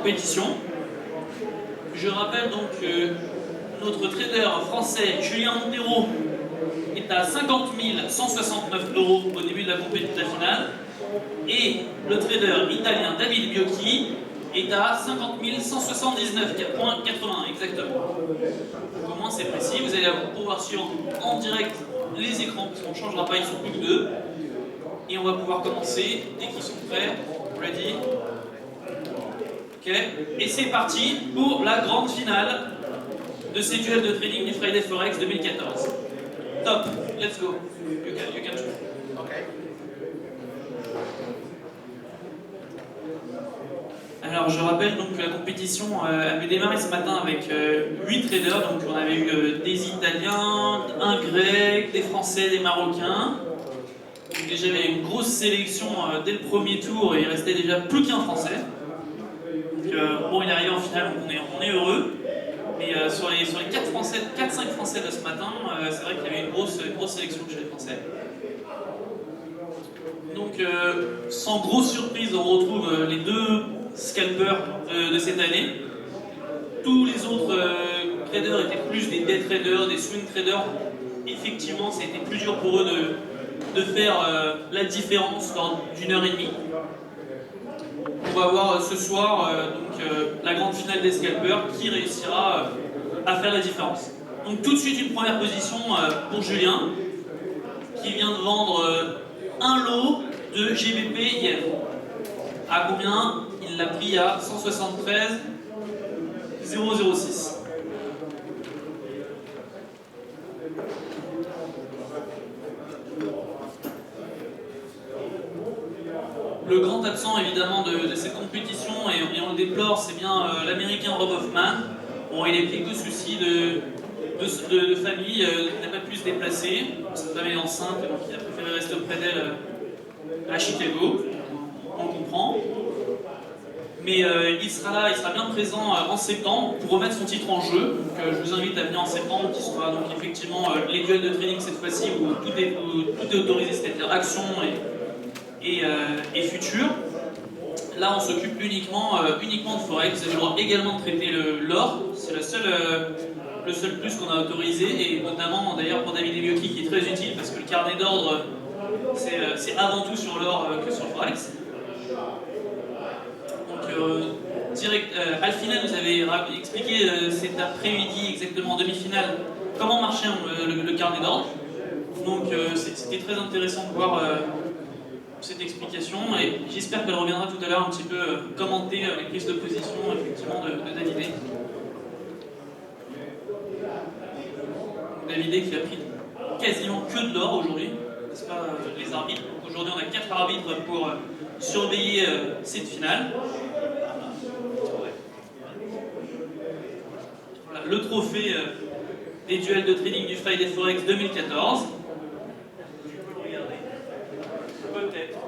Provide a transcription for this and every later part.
compétition. Je rappelle donc que notre trader français Julien Montero est à 50 169 € au début de la compétition finale. Et le trader italien David Biocchi est à 50 179,81 exactement. Donc au moins c'est précis, vous allez pouvoir suivre en direct les écrans, parce qu'on ne changera pas, ils sont plus que deux. Et on va pouvoir commencer dès qu'ils sont prêts. Ready? Ok. Et c'est parti pour la grande finale de ces duels de trading du Friday Forex 2014. Top, let's go. You can choose. Okay. Alors je rappelle donc que la compétition avait démarré ce matin avec 8 traders, donc on avait eu des Italiens, un Grec, des Français, des Marocains. Donc déjà il y avait une grosse sélection dès le premier tour et il restait déjà plus qu'un Français. Donc bon, il est arrivé en finale, donc on est heureux. Mais sur les 4-5 Français de ce matin, c'est vrai qu'il y avait une grosse sélection chez les Français. Donc sans grosse surprise, on retrouve les deux scalpers de cette année. Tous les autres traders étaient plus des day traders, des swing traders. Effectivement, c'était plus dur pour eux de faire la différence lors d'une heure et demie. On va voir ce soir la grande finale des scalpers qui réussira à faire la différence. Donc tout de suite une première position pour Julien qui vient de vendre un lot de GBP Yen. À combien? Il l'a pris à 173,006. Le grand absent évidemment de cette compétition, et on le déplore, c'est bien l'américain Rob Hoffman. Bon, il a quelques soucis de famille, il n'a pas pu se déplacer. Sa femme est enceinte, donc il a préféré rester auprès d'elle à Chicago. On comprend. Mais il sera bien présent en septembre pour remettre son titre en jeu. Donc je vous invite à venir en septembre, qui sera donc effectivement les duels de trading cette fois-ci où tout est autorisé, c'est-à-dire action et futur. Là on s'occupe uniquement de forex. Vous avez le droit également de traiter l'or. C'est le seul plus qu'on a autorisé, et notamment d'ailleurs pour David Biocchi qui est très utile parce que le carnet d'ordre c'est avant tout sur l'or que sur le forex. Donc Alfina nous avait expliqué cet après-midi exactement en demi-finale comment marchait le carnet d'ordre. Donc c'était très intéressant de voir cette explication, et j'espère qu'elle reviendra tout à l'heure un petit peu commenter les prises de position effectivement de David. David qui a pris quasiment que de l'or aujourd'hui, n'est-ce pas, les arbitres. Donc aujourd'hui on a 4 arbitres pour surveiller cette finale. Voilà, le trophée des duels de trading du Friday Forex 2014. Peut-être.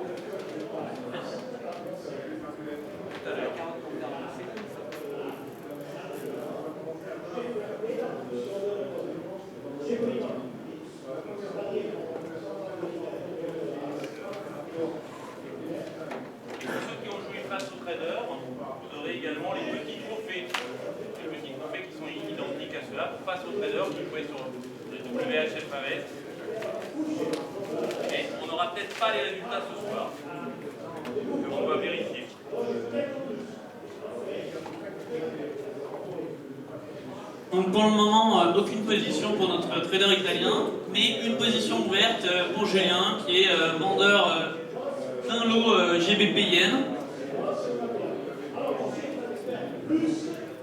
Ceux qui ont joué face aux traders, vous aurez également les petits trophées. Les petits trophées qui sont identiques à ceux-là face aux traders qui jouaient sur le WHFAS. Et on n'aura peut-être pas les résultats ce soir. On va vérifier. Donc pour le moment, aucune position pour notre trader italien, mais une position ouverte pour Julien, qui est vendeur d'un lot GBP Yen,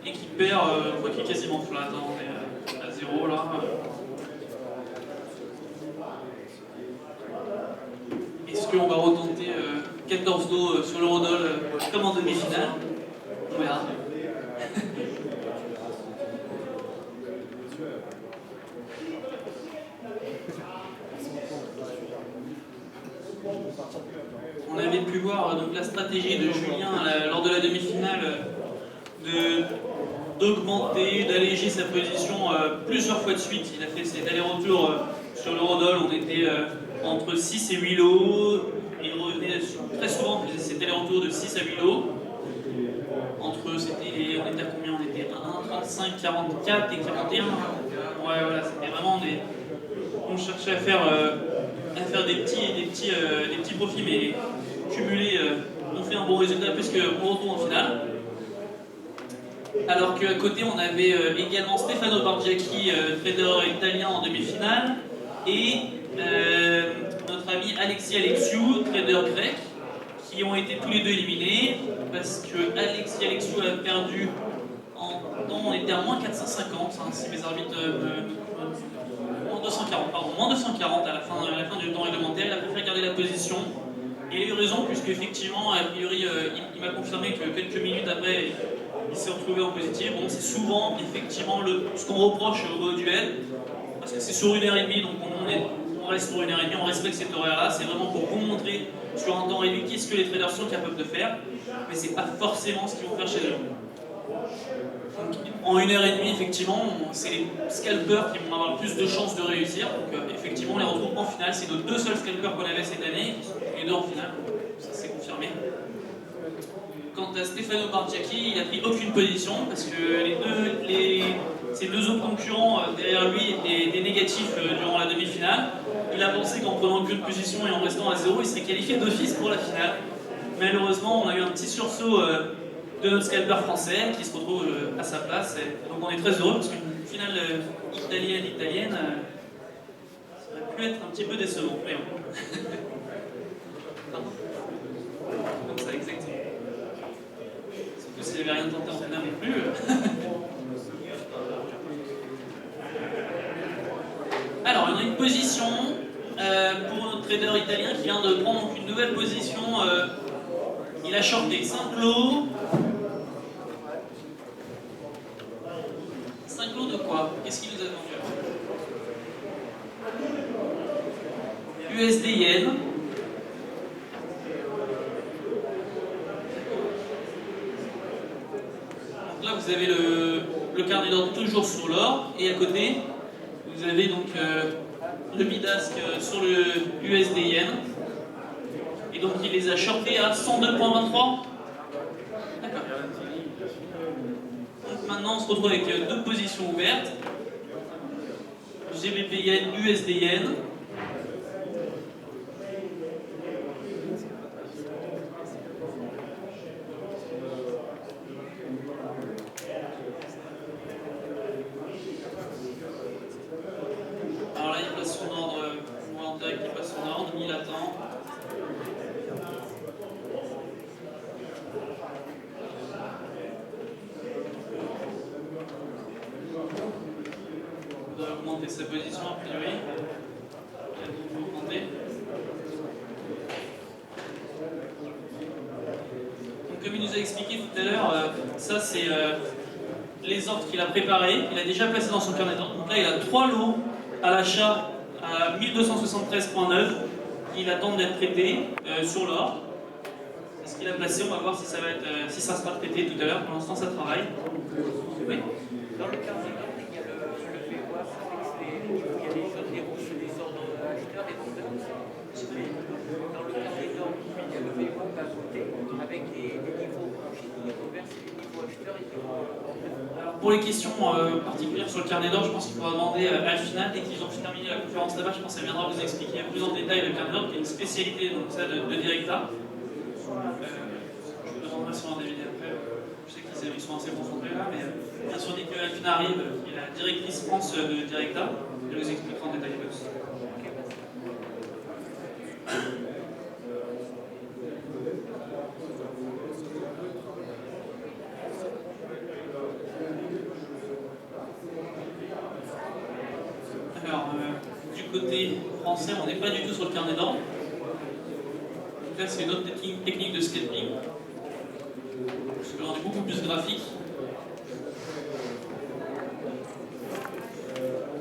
et qui perd, quoi qu'il est quasiment flat, hein, on est à 0 là. Est-ce qu'on va retenter 14 lots sur l'eurodoll comme en demi-finale? On verra. On avait pu voir donc la stratégie de Julien lors de la demi-finale d'augmenter, d'alléger sa position plusieurs fois de suite. Il a fait ses allers-retours sur l'eurodoll, on était entre 6 et 8 lots, il revenait très souvent, il faisait ses allers-retours de 6 à 8 lots, entre ces 45, 44 et 41. Ouais, voilà, c'était vraiment des. On cherchait à faire des petits profits, mais cumulés, on fait un bon résultat puisqu'on retourne en finale. Alors qu'à côté, on avait également Stefano Bargiacchi, trader italien en demi-finale, et notre ami Alexis Alexiou, trader grec, qui ont été tous les deux éliminés, parce que Alexis Alexiou a perdu on était à moins 450, hein, si mes arbitres moins 240, pardon, moins 240 à la fin du temps réglementaire. Il a préféré garder la position. Et il a eu raison, puisque effectivement, a priori, il m'a confirmé que quelques minutes après, il s'est retrouvé en positif. Bon, c'est souvent, effectivement, ce qu'on reproche au duel, parce que c'est sur 1h30, donc on reste sur 1h30, on respecte cet horaire-là. C'est vraiment pour vous montrer sur un temps réduit qu'est-ce que les traders sont capables de faire, mais c'est pas forcément ce qu'ils vont faire chez eux. Donc, en 1h30, effectivement, c'est les scalpers qui vont avoir le plus de chances de réussir. Donc, effectivement, on les retrouve en finale. C'est nos deux seuls scalpers qu'on avait cette année, qui sont les deux en finale. Ça, c'est confirmé. Quant à Stefano Bargiacchi, il n'a pris aucune position parce que ses deux autres concurrents derrière lui étaient des négatifs durant la demi-finale. Il a pensé qu'en prenant qu'une position et en restant à 0, il serait qualifié d'office pour la finale. Malheureusement, on a eu un petit sursaut de notre scalper français qui se retrouve à sa place. Donc on est très heureux parce qu'une finale italienne, ça aurait pu être un petit peu décevant. Mais bon. Comme ça, exactement. Surtout s'il n'y avait rien tenté en finale non plus. Alors, on a une position pour notre trader italien qui vient de prendre une nouvelle position. Il a shorté 5 lots. 5 lots de quoi? Qu'est-ce qu'il nous a vendu? USD Yen. Donc là, vous avez le carnet d'ordre toujours sur l'or, et à côté, vous avez donc le bidasque sur le USD Yen. Et donc il les a shortés à 102,23. D'accord. Donc maintenant on se retrouve avec deux positions ouvertes. GBP Yen, USD Yen. Alors là il passe son ordre, on voit en direct qu'il passe son ordre, il attend. Il doit augmenter sa position a priori. Il va augmenter. Donc, comme il nous a expliqué tout à l'heure, ça c'est les ordres qu'il a préparés, il a déjà placé dans son carnet d'ordre. Donc là il a 3 lots à l'achat à 1273,9 qui attendent d'être traités sur l'or. C'est ce qu'il a placé, on va voir si ça, si ça sera traité tout à l'heure. Pour l'instant ça travaille. Oui. Dans le carnet d'ordre, il y a le VWAP avec il y a les jaunes, les rouges, les ordres acheteurs et vendeurs. Dans le carnet d'ordre, il y a le VWAP à côté avec les niveaux rouges, les niveaux verts, les niveaux acheteurs et les niveaux vendeurs. Alors pour les questions particulières sur le carnet d'ordre, je pense qu'il faudra demander à la finale, dès qu'ils ont terminé la conférence là-bas, je pense qu'elle viendra vous expliquer plus en détail le carnet d'ordre, qui est une spécialité donc, ça, de Directa. Je vous demanderai si on en a des vidéos après. Je sais qu'ils sont assez concentrés là, mais bien sûr, dès que Alfina arrive, qui est la directrice France de Directa, elle vous expliquera en détail plus. Alors, du côté français, on n'est pas du tout sur le carnet d'ordre. Donc là, c'est une autre technique de scalping. Parce que là, on est beaucoup plus graphique.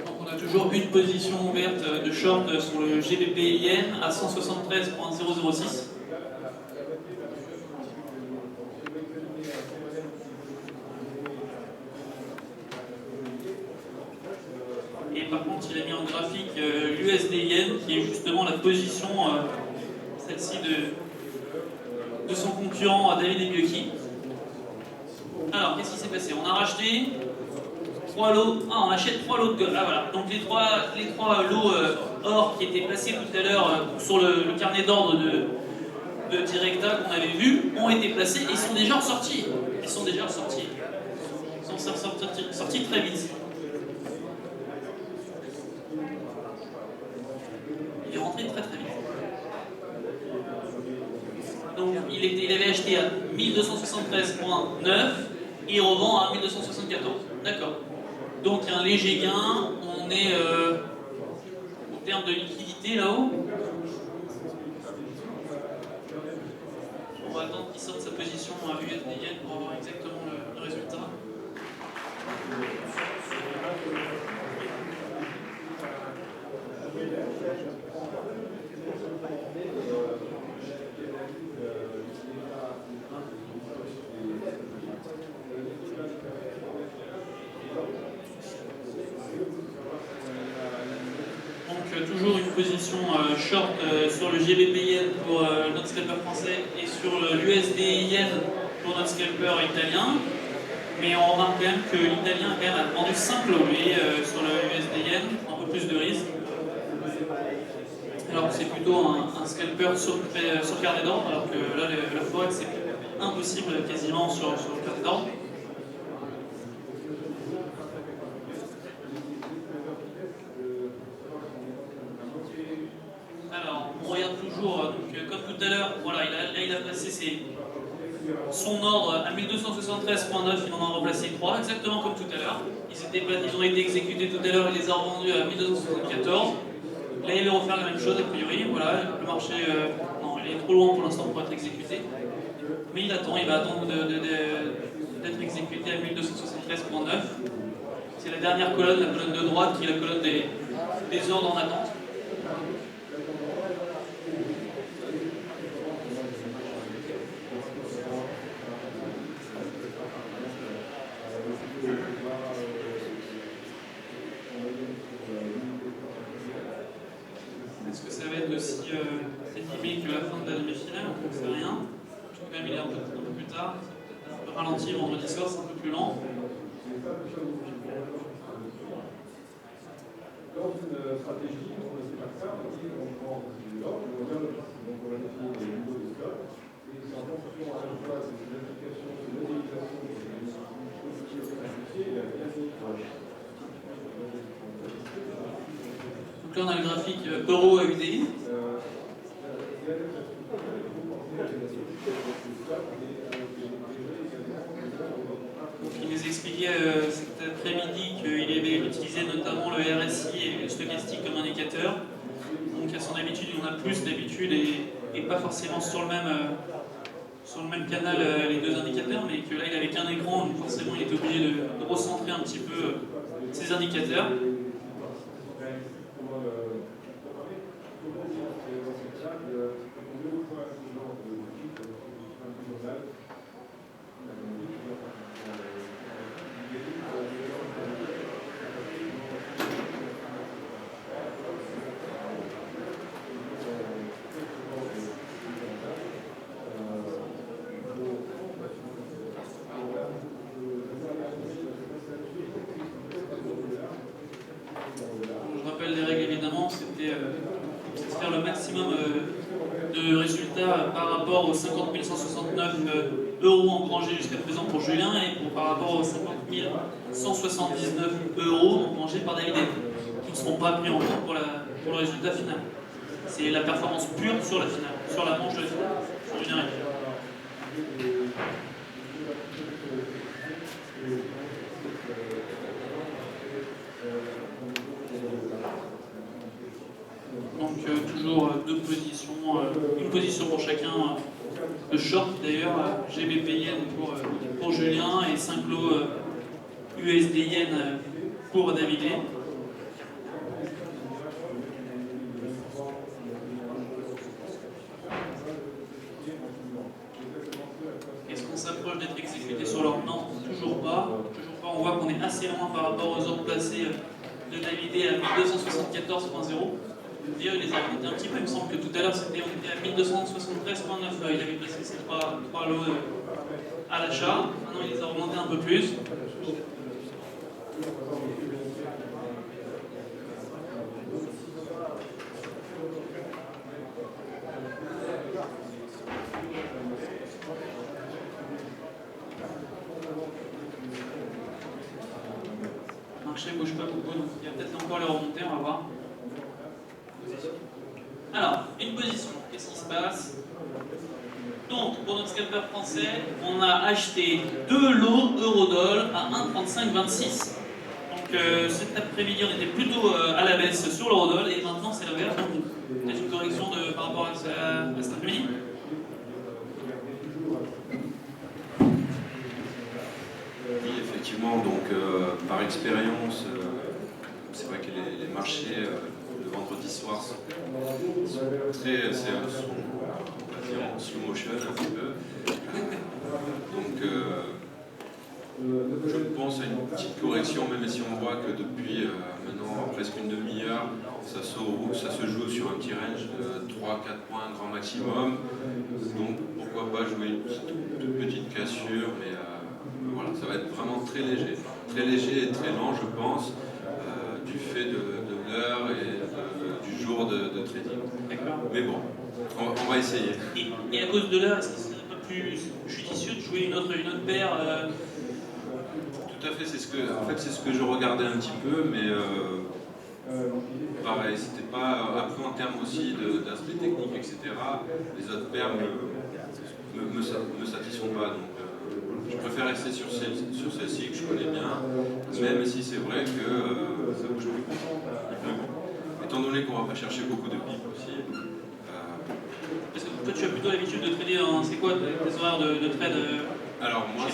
Donc, on a toujours une position ouverte de short sur le GBP Yen à 173,006. Et par contre, il a mis en graphique l'USD Yen, qui est justement la position, celle-ci de son concurrent David Ebioki. Alors, qu'est-ce qui s'est passé? On a racheté 3 lots. Ah, on achète 3 lots de gold. Ah, voilà. Donc, les trois lots or qui étaient placés tout à l'heure sur le carnet d'ordre de Directa qu'on avait vu ont été placés et ils sont déjà ressortis. Ils sont sortis très vite. Il est rentré très vite. Donc il avait acheté à 1273,9 et il revend à 1274. D'accord. Donc un léger gain. On est au terme de liquidité là-haut. On va attendre qu'il sorte sa position à USD-Yen pour avoir exactement le résultat. Toujours une position short sur le GBP-Yen pour notre scalper français et sur l'USD-Yen pour notre scalper italien. Mais on remarque quand même que l'italien a vendu 5 lots lui, sur le USD-Yen, un peu plus de risque. Alors que c'est plutôt un scalper sur le carnet d'ordre, alors que là la forex c'est impossible quasiment sur le carnet d'ordre. Alors, on regarde toujours, donc, comme tout à l'heure, voilà, il a placé son ordre à 1273,9, il en a replacé 3, exactement comme tout à l'heure. Ils ont été exécutés tout à l'heure, il les a revendus à 1274. Là, il va refaire la même chose a priori. Voilà, le marché, non, il est trop loin pour l'instant pour être exécuté. Mais il va attendre d'être exécuté à 1273,9. C'est la dernière colonne, la colonne de droite, qui est la colonne des ordres en attente. Est-ce que ça va être aussi dynamique que la fin de la demi-finale? On ne sait rien. Je trouve quand même qu'il est un peu plus tard. Un peu ralenti vendredi soir, c'est un peu plus lent. Dans une stratégie, on ne sait pas ça, on prend l'ordre, on regarde donc on va définir les niveaux de stock, et c'est en fonction à la fois de l'application, de l'utilisation de l'appliqué et la dynamique. Donc là on a le graphique euro à UDI. Il nous expliquait cet après-midi qu'il avait utilisé notamment le RSI et le stochastique comme indicateur. Donc à son habitude, il en a plus d'habitude et pas forcément sur le même canal les deux indicateurs, mais que là il avait qu'un écran, donc forcément il était obligé de recentrer un petit peu ses indicateurs. Faire le maximum de résultats par rapport aux 50 169 euros engrangés jusqu'à présent pour Julien et par rapport aux 50 179 euros engrangés par David, qui ne seront pas pris en compte pour le résultat final. C'est la performance pure sur la finale, sur la manche de la finale, sur Julien. Donc toujours deux positions, une position pour chacun de short d'ailleurs, GBP Yen pour Julien et 5 lots USD Yen pour David. Est-ce qu'on s'approche d'être exécuté sur l'ordre? Non, toujours pas. On voit qu'on est assez loin par rapport aux ordres placés de David à 1274,0. D'ailleurs, il les a remontés un petit peu. Il me semble que tout à l'heure, on était à 1273,9. Il avait placé ces trois lots à l'achat. Maintenant, il les a remontés un peu plus. Le marché ne bouge pas beaucoup, donc il y a peut-être encore les remontées, on va voir. Alors, une position, qu'est-ce qui se passe? Donc, pour notre scalper français, on a acheté 2 lots Eurodoll à 1,3526. Donc, cet après-midi, on était plutôt à la baisse sur l'Eurodoll et maintenant c'est l'inverse. Donc, peut-être une correction par rapport à cet après-midi. Oui, effectivement, donc par expérience, c'est vrai que les marchés le vendredi soir sont très, on va dire en slow motion un petit peu. Donc je pense à une petite correction, même si on voit que depuis maintenant presque une demi-heure, ça se joue sur un petit range de 3-4 points grand maximum. Donc pourquoi pas jouer une toute petite cassure, mais voilà, ça va être vraiment très léger et très lent, je pense, du fait de l'heure et du jour de trading. Mais bon, on va essayer. Et à cause de l'heure, est-ce que c'est un peu plus judicieux de jouer une autre paire Tout à fait, c'est ce que je regardais un petit peu, mais pareil, c'était pas. Après, en termes aussi d'aspect technique, etc., les autres paires me satisfont pas. Donc, je préfère rester sur celle-ci que je connais bien, même si c'est vrai que ça bouge plus. Étant donné qu'on va pas chercher beaucoup de pips aussi. Parce que toi, tu as plutôt l'habitude de trader c'est quoi tes horaires de trade Alors, moi,